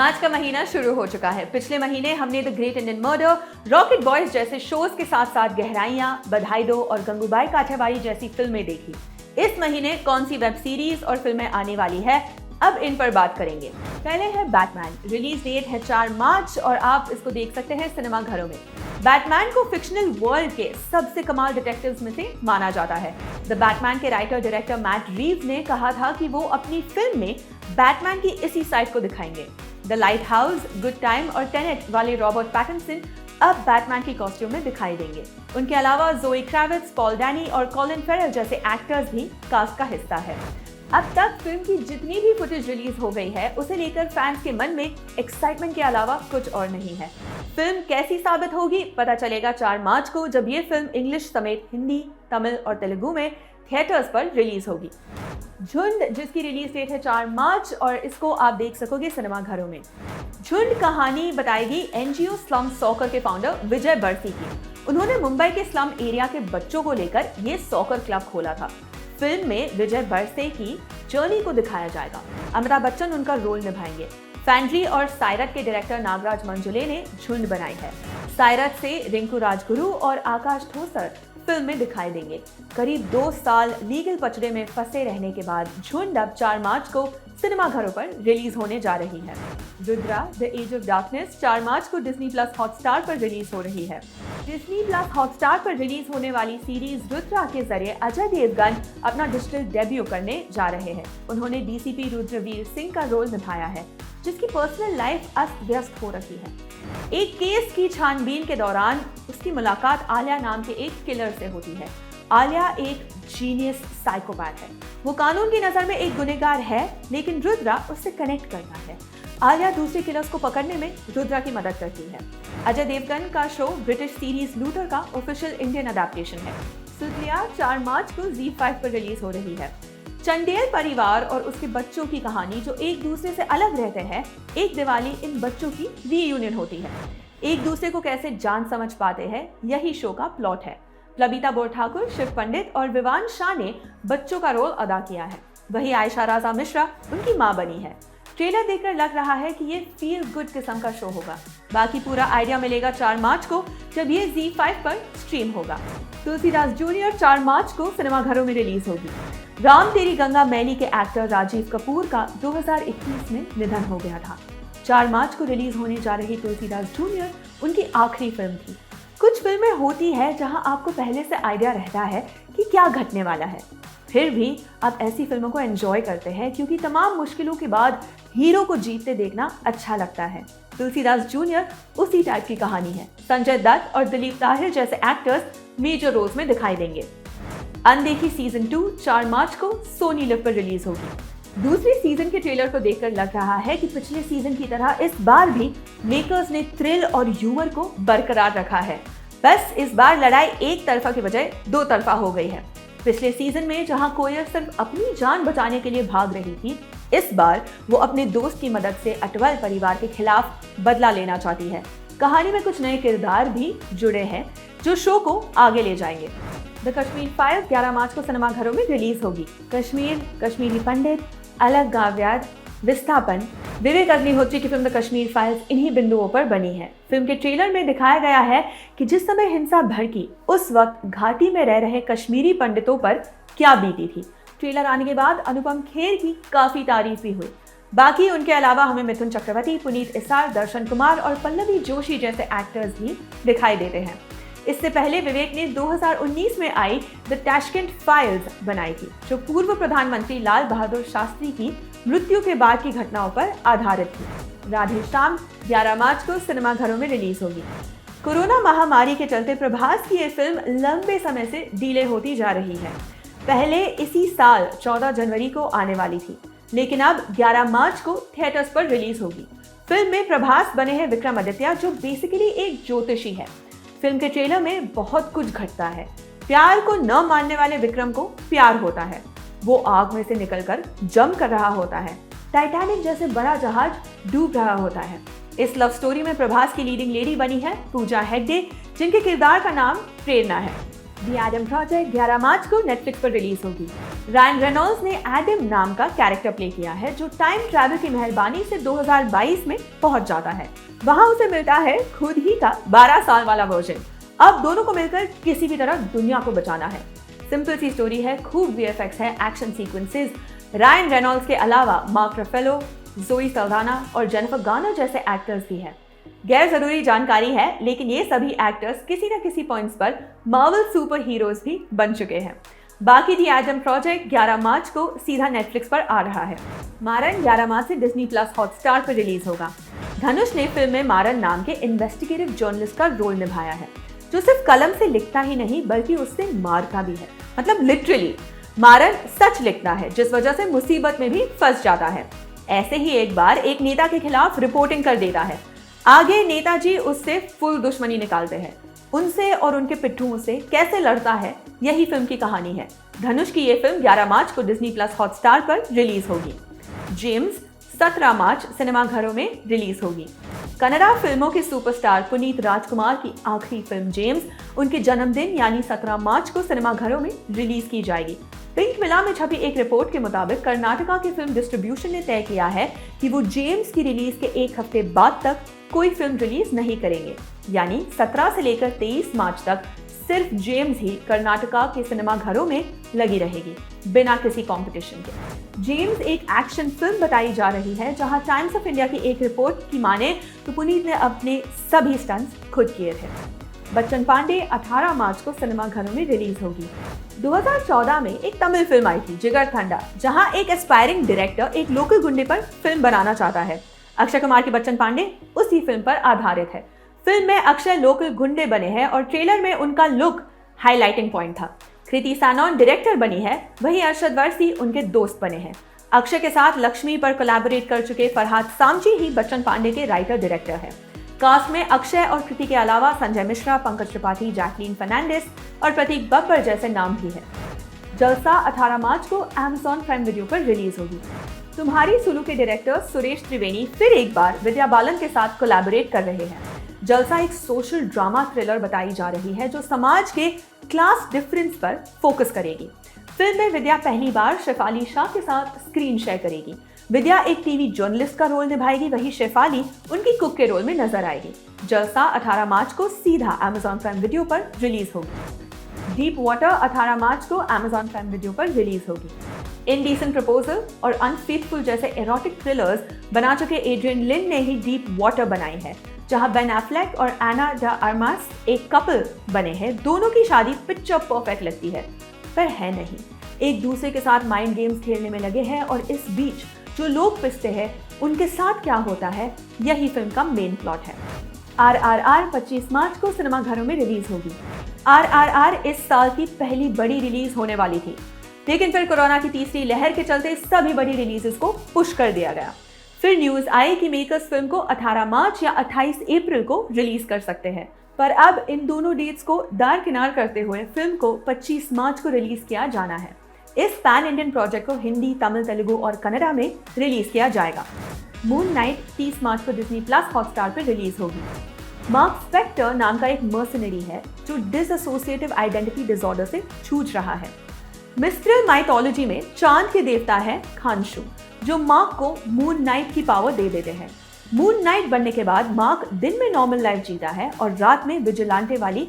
मार्च का महीना शुरू हो चुका है। पिछले महीने हमने the great Indian murder, rocket boys जैसे शोज के साथ साथ गहराइयां, बधाई दो और गंगूबाई काठियावाड़ी जैसी फिल्में देखी। इस महीने कौन सी वेब सीरीज और फिल्में आने वाली है, अब इन पर बात करेंगे। पहले है बैटमैन। रिलीज डेट है 4 मार्च और आप इसको देख सकते हैं सिनेमा घरों में। बैटमैन को फिक्शनल वर्ल्ड के सबसे कमाल डिटेक्टिव्स में से माना जाता है। द बैटमैन के राइटर डायरेक्टर मैट रीव्स ने कहा था कि वो अपनी फिल्म में बैटमैन की इसी साइड को दिखाएंगे। The light house, good time और टेनेट वाले रॉबर्ट पैटिंसन अब बैटमैन की कॉस्ट्यूम में दिखाई देंगे। उनके अलावा ज़ोई क्रेविट्ज, पॉल डैनी और कॉलिन फेरल जैसे एक्टर्स भी कास्ट का हिस्सा है। अब तक फिल्म की जितनी भी फुटेज रिलीज हो गई है, उसे लेकर फैंस के मन में एक्साइटमेंट के अलावा कुछ और नहीं है। फिल्म कैसी साबित होगी पता चलेगा 4 मार्च को, जब ये फिल्म इंग्लिश समेत हिंदी, तमिल और तेलुगु में थिएटर्स पर रिलीज होगी। झुंड, जिसकी रिलीज डेट है 4 मार्च और इसको आप देख सकोगे सिनेमा घरों में। झुंड कहानी बताएगी एनजीओ स्लम सॉकर के फाउंडर विजय बरसी की। उन्होंने मुंबई के स्लम एरिया के बच्चों को लेकर ये सॉकर क्लब खोला था। फिल्म में विजय बरसे की जर्नी को दिखाया जाएगा। अमिताभ बच्चन उनका रोल निभाएंगे। फैंड्री और सायरत के डायरेक्टर नागराज मंजुले ने झुंड बनाई है। सायरत से रिंकू राजगुरु और आकाश ठोसर फिल्म में दिखाई देंगे। करीब 2 साल लीगल पचड़े में फंसे रहने के बाद झुंड अब 4 मार्च को सिनेमा घरों पर रिलीज होने जा रही है। Rudra the edge of darkness 4 मार्च को डिज्नी प्लस हॉटस्टार पर रिलीज हो रही है। डिज्नी प्लस हॉटस्टार पर रिलीज होने वाली सीरीज रुद्रा के जरिए अजय देवगन अपना डिजिटल डेब्यू करने जा रहे हैं। उन्होंने डीसीपी रुद्रवीर सिंह का रोल निभाया है, जिसकी पर्सनल लाइफ अस्त व्यस्त हो रही है। एक केस की छानबीन के दौरान उसकी मुलाकात आलिया नाम के एक किलर से होती है। आलिया एक जीनियस साइकोपैथ है। वो कानून की नजर में एक गुनहगार है, लेकिन रुद्रा उससे कनेक्ट करता है। आलिया दूसरे किलर्स को पकड़ने में रुद्रा की मदद करती है। अजय देवगन का शो ब्रिटिश सीरीज लूथर का ऑफिशियल इंडियन अडेप्टेशन है। सुल्तान 4 मार्च को ZEE5 पर रिलीज हो रही है। चंदेल परिवार और उसके बच्चों की कहानी, जो एक दूसरे से अलग रहते हैं, एक दिवाली इन बच्चों की रीयूनियन होती है। एक दूसरे को कैसे जान समझ पाते हैं, यही शो का प्लॉट है। प्लबिता बोरठाकुर, शिव पंडित और विवान शाह ने बच्चों का रोल अदा किया है। वही आयशा राजा मिश्रा उनकी मां बनी है। ट्रेलर देखकर लग रहा है कि ये फील गुड किस्म का शो होगा। बाकी पूरा आइडिया मिलेगा 4 मार्च को, जब ये ZEE5 पर स्ट्रीम होगा। तुलसीदास जूनियर 4 मार्च को सिनेमा घरों में रिलीज होगी। राम तेरी गंगा मैली के एक्टर राजीव कपूर का 2021 में निधन हो गया था। 4 मार्च को रिलीज होने जा रही तुलसीदास जूनियर उनकी आखिरी फिल्म थी। कुछ फिल्में होती है जहां आपको पहले से आइडिया रहता है कि क्या घटने वाला है, फिर भी आप ऐसी फिल्मों को एंजॉय करते हैं क्योंकि तमाम मुश्किलों के बाद हीरो को जीतते देखना अच्छा लगता है। तुलसीदास जूनियर उसी टाइप की कहानी है। संजय दत्त और दिलीप ताहिर जैसे एक्टर्स मेजर रोल्स में दिखाई देंगे। अनदेखी सीजन 2 4 मार्च को सोनी लिव पर रिलीज होगी। दूसरे सीजन के ट्रेलर को देखकर लग रहा है कि पिछले सीजन की तरह इस बार भी मेकर्स ने थ्रिल और ह्यूमर को बरकरार रखा है। बस इस बार लड़ाई एक तरफा के बजाय 2 तरफा हो गई है। पिछले सीजन में जहां कोयल सिर्फ अपनी जान बचाने के लिए भाग रही थी, इस बार वो अपने दोस्त की मदद से अटवाल परिवार के खिलाफ बदला लेना चाहती है। कहानी में कुछ नए किरदार भी जुड़े हैं जो शो को आगे ले जाएंगे। द कश्मीर फाइल्स 11 मार्च को सिनेमा घरों में रिलीज होगी। कश्मीर, कश्मीरी पंडित, अलग गाव्याद, विस्थापन, विवेक अग्निहोत्री की फिल्म द कश्मीर फाइल्स इन्हीं बिंदुओं पर बनी है। फिल्म के ट्रेलर में दिखाया गया है कि जिस समय हिंसा भड़की, उस वक्त घाटी में रह रहे कश्मीरी पंडितों पर क्या बीती थी। ट्रेलर आने के बाद अनुपम खेर की काफी तारीफ भी हुई। बाकी उनके अलावा हमें मिथुन चक्रवर्ती, पुनीत इसार, दर्शन कुमार और पल्लवी जोशी जैसे एक्टर्स भी दिखाई देते हैं। इससे पहले विवेक ने 2019 में आई द टैशकेंट फाइल्स बनाई थी, जो पूर्व प्रधानमंत्री लाल बहादुर शास्त्री की मृत्यु के बाद की घटनाओं पर आधारित थी। राधेश्याम 11 मार्च को सिनेमा घरों में रिलीज होगी। कोरोना महामारी के चलते प्रभास की ये फिल्म लंबे समय से डिले होती जा रही है। पहले इसी साल 14 जनवरी को आने वाली थी, लेकिन अब 11 मार्च को थिएटर्स पर रिलीज होगी। फिल्म में प्रभास बने हैं विक्रमादित्य, जो बेसिकली एक ज्योतिषी है। फिल्म के ट्रेलर में बहुत कुछ घटता है। प्यार को न मानने वाले विक्रम को प्यार होता है। वो आग में से निकलकर जंप कर रहा होता है। टाइटैनिक जैसे बड़ा जहाज डूब रहा होता है। इस लव स्टोरी में प्रभास की लीडिंग लेडी बनी है पूजा हेगड़े, जिनके किरदार का नाम प्रेरणा है। द एडम प्रोजेक्ट 11 मार्च को नेटफ्लिक्स पर रिलीज होगी। रायन रेनॉल्ड्स ने एडम नाम का कैरेक्टर प्ले किया है जो टाइम ट्रैवल की मेहरबानी से 2022 में पहुंच जाता है। वहां उसे मिलता है खुद ही का 12 साल वाला वर्जन। अब दोनों को मिलकर किसी भी तरह दुनिया को बचाना है। सिंपल सी स्टोरी है, खूब वीएफएक्स है, एक्शन सीक्वेंसेस। रायन रेनॉल्ड्स के अलावा मार्क रफेलो, ज़ोई सल्दाना और जेनिफर गार्नर जैसे एक्टर्स भी हैं। गैर जरूरी जानकारी है, लेकिन ये सभी एक्टर्स किसी न किसी पॉइंट्स पर मार्वल सुपर हीरोज भी बन चुके हैं। बाकी दी एडम प्रोजेक्ट 11 मार्च को सीधा नेटफ्लिक्स पर आ रहा है। मारन 11 मार्च से डिज्नी प्लस हॉटस्टार पर रिलीज होगा। धनुष ने फिल्म में मारन नाम के इन्वेस्टिगेटिव जर्नलिस्ट का रोल निभाया है, जो सिर्फ कलम से लिखता ही नहीं बल्कि उससे मारता भी है। मतलब लिटरली मारन सच लिखता है, जिस वजह से मुसीबत में भी फंस जाता है। ऐसे ही एक बार एक नेता के खिलाफ रिपोर्टिंग कर देता है। आगे नेताजी उससे फुल दुश्मनी निकालते हैं। उनसे और उनके पिट्ठुओं से कैसे लड़ता है, यही फिल्म की कहानी है। धनुष की ये फिल्म 11 मार्च को डिज्नी प्लस हॉटस्टार पर रिलीज होगी। जेम्स 17 मार्च सिनेमाघरों में रिलीज होगी। कन्नड़ा फिल्मों के सुपरस्टार पुनीत राजकुमार की आखिरी फिल्म जेम्स उनके जन्मदिन यानी 17 मार्च को सिनेमाघरों में रिलीज की जाएगी। पिंक विला में छपी एक रिपोर्ट के मुताबिक कर्नाटका की फिल्म डिस्ट्रीब्यूशन ने तय किया है कि वो जेम्स की रिलीज के एक हफ्ते बाद तक कोई फिल्म रिलीज नहीं करेंगे, यानी 17 से लेकर 23 मार्च तक सिर्फ जेम्स ही कर्नाटका के सिनेमाघरों में लगी रहेगी, बिना किसी कंपटीशन के। जेम्स एक एक्शन फिल्म बताई जा रही है, जहां टाइम्स ऑफ इंडिया की एक रिपोर्ट की माने तो पुनीत ने अपने सभी स्टंट्स खुद किए थे। बच्चन पांडे 18 मार्च को सिनेमाघरों में रिलीज होगी। 2014 में एक तमिल फिल्म आई थी जिगरथंडा, जहां एक एस्पायरिंग डायरेक्टर एक लोकल गुंडे पर फिल्म बनाना चाहता है। अक्षय कुमार की बच्चन पांडे उसी फिल्म पर आधारित है। फिल्म में अक्षय लोकल गुंडे बने हैं और ट्रेलर में उनका लुक हाईलाइटिंग पॉइंट था। कृति सैनन डायरेक्टर बनी है, वहीं अरशद वारसी उनके दोस्त बने हैं। अक्षय के साथ लक्ष्मी पर कोलैबोरेट कर चुके फरहाद सामजी ही बच्चन पांडे के राइटर डायरेक्टर है। कास्ट में अक्षय और कृति के अलावा संजय मिश्रा, पंकज त्रिपाठी, जैकलीन फर्नांडिस और प्रतीक बब्बर जैसे नाम भी हैं। जलसा 18 मार्च को Amazon प्राइम वीडियो पर रिलीज होगी। तुम्हारी सुलू के डायरेक्टर सुरेश त्रिवेणी फिर एक बार विद्या बालन के साथ कोलैबोरेट कर रहे हैं। जलसा एक सोशल ड्रामा थ्रिलर बताई जा रही है जो समाज के क्लास डिफरेंस पर फोकस करेगी। फिल्म में विद्या पहली बार शेफाली शाह के साथ स्क्रीन शेयर करेगी। विद्या एक टीवी जर्नलिस्ट का रोल निभाएगी, वहीं शेफाली उनकी कुक के रोल में नजर आएगी। जलसा 18 मार्च को सीधा Amazon प्राइम वीडियो पर रिलीज होगी। डीप वाटर 18 मार्च को Amazon प्राइम वीडियो पर रिलीज होगी। इनडिसेंट प्रपोजल और अनफेथफुल जैसे एरोटिक थ्रिलर्स बना चुके एड्रियन लिन ने ही डीप वाटर बनाई है, जहां बेन एफ्लेक और एना ड आर्मास एक कपल बने हैं। दोनों की शादी पिक्चर परफेक्ट लगती है, पर है नहीं। एक दूसरे के साथ माइंड गेम्स खेलने में लगे हैं और इस बीच जो लोग पिसते हैं उनके साथ क्या होता है, यही फिल्म का मेन प्लॉट है। RRR 25 मार्च को सिनेमाघरों में रिलीज होगी। RRR इस साल की पहली बड़ी रिलीज होने वाली थी, लेकिन फिर कोरोना की तीसरी लहर के चलते सभी बड़ी रिलीजेस को पुश कर दिया गया। फिर न्यूज आई कि मेकर्स फिल्म को 18 मार्च या 28 अप्रैल को रिलीज कर सकते हैं, पर अब इन दोनों डेट्स को दारकिनार करते हुए फिल्म को 25 मार्च को रिलीज किया जाना है। इस पैन इंडियन प्रोजेक्ट को हिंदी, तमिल, तेलुगु और कन्नड़ा में रिलीज किया जाएगा। मून नाइट 30 मार्च को डिज्नी प्लस हॉटस्टार पर रिलीज होगी। मार्क स्पेक्टर नाम का एक मर्सनरी है जो डिसएसोसिएटिव आइडेंटिटी डिसऑर्डर से जूझ रहा है। मिस्ट्रियल माइथोलॉजी में चांद के देवता है खांशु, जो मार्क को मून नाइट की पावर दे देते हैं। मून नाइट बनने के बाद मार्क दिन में नॉर्मल लाइफ जीता है और रात में विजिलेंटे वाली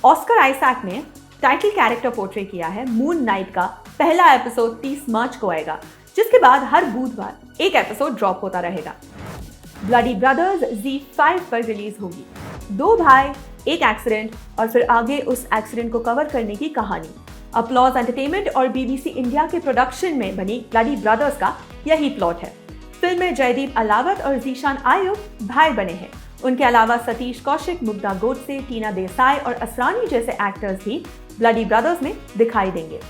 ऑस्कर आइजैक ने टाइटल कैरेक्टर पोर्ट्रे किया है। मून नाइट का पहला एपिसोड 30 मार्च को आएगा, जिसके बाद हर बुधवार एक एपिसोड ड्रॉप होता रहेगा। ब्लडी ब्रदर्स Z5 पर रिलीज होगी। दो भाई, एक एक्सीडेंट और फिर आगे उस एक्सीडेंट को कवर करने की कहानी। अपलॉज एंटरटेनमेंट और BBC इंडिया के प्रोडक्शन में बनी ब्लडी ब्रदर्स का यही प्लॉट है। फिल्म में जयदीप अलावत और जीशान आयुब भाई बने हैं। उनके अलावा सतीश कौशिक, मुग्धा गोडसे, टीना देसाई और असरानी जैसे एक्टर्स भी ब्लडी ब्रदर्स में दिखाई देंगे।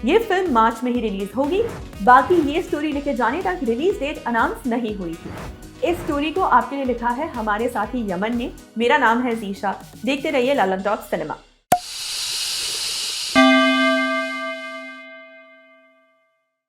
ये फिल्म मार्च में ही रिलीज होगी। बाकी ये स्टोरी लिखे जाने तक रिलीज डेट अनाउंस नहीं हुई थी। इस स्टोरी को आपके लिए लिखा है हमारे साथी यमन ने। मेरा नाम है जीशा। देखते रहिए ललन टॉक सिनेमा।